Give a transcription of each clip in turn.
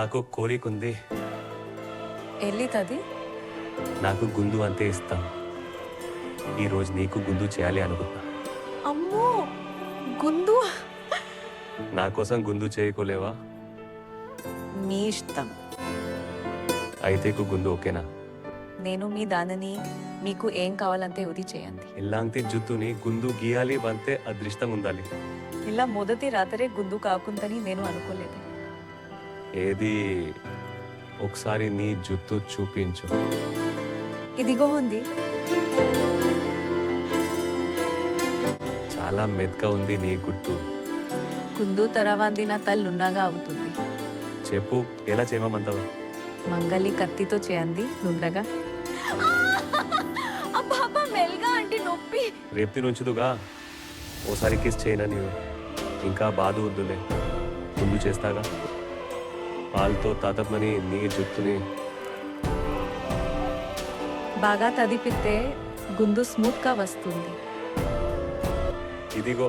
నాకు కోరికుంది. ఎల్లితది నాకు గుండు అంతే ఇస్తాం. ఈరోజు నీకు గుండు చేయాలి అనుకున్నా. అమ్మో గుండు నా కోసం గుండు చేయకోలేవా? మీ ఇష్టం. అయితే గుండు ఓకేనా? నేను మీ దానిని మీకు ఏం కావాలంటే ఉది చేయండి. ఇలాంటి జుత్తుని గుండు గీయాలి అంతే అదృష్టం ఉండాలి. ఇలా మొదటి రాత్రే గుండు కాకుందని నేను అనుకోలేదు. ఏది ఒకసారి నీ జుత్తు చూపించు. ఇదిగో ఉంది. చాలా మెత్తగా ఉంది నీ గుట్టు. గుండు తరవాంది నా తల్లున్నగా అవుతుంది. చెప్పు ఎలా చేయమంటావు? మంగళి కత్తితో చేయండి నుండగా. అబ్బా మెల్గా అంటే నొప్పి. రేపు నుంచుదుగా ఓసారి కిస్ చేయనా నీవు? ఇంకా బాధ వద్దులే, ముందు చేస్తాగా. పాలతో తాతమ్మని నీ జుట్టుని బాగా తదిపితే గుండు స్మూత్ గా వస్తుంది. ఇదిగో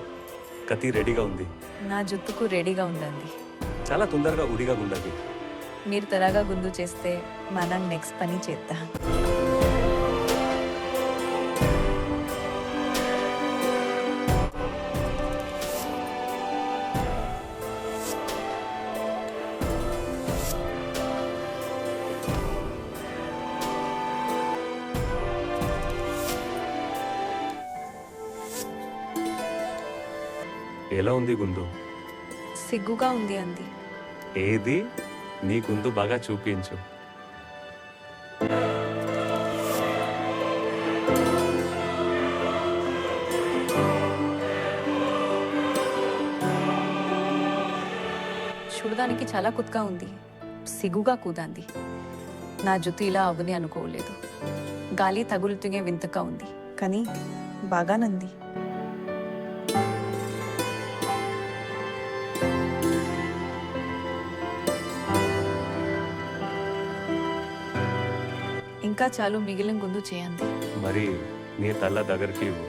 కత్తి రెడీగా ఉంది. నా జుట్టుకు రెడీగా ఉండండి. చాలా తొందరగా ఉడిగా ఉండదు. మీరు త్వరగా గుండు చేస్తే మనం నెక్స్ట్ పని చేద్దాం. ఎలా ఉంది గుండు? సిగ్గుగా ఉంది అంది. ఏది నీ గుండు బాగా చూపించు. చూడడానికి చాలా కుత్తుగా ఉంది. సిగ్గుగా కూదంది. నా జుట్టు ఇలా అవ్వని అనుకోలేదు. గాలి తగులుతూనే వింతగా ఉంది, కానీ బాగానంది. ఇంకా చాలు, మిగిలిన గుండు చేయండి. మరి నీ తల్ల దగ్గరికి ఇవ్వు.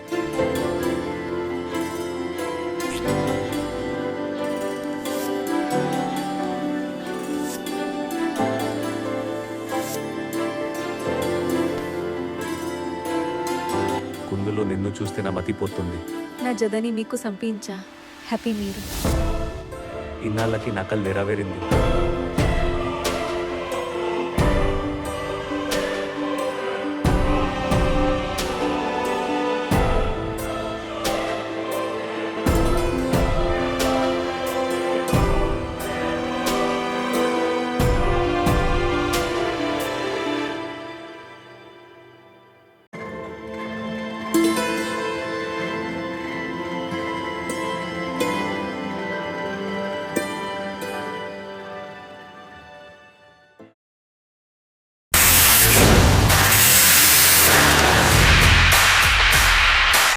గుండులో నిన్ను చూస్తే నా మతిపోతుంది. నా జదని మీకు సంపించా. హ్యాపీ మీరు. ఇన్నాళ్ళకి నకలు నెరవేరింది.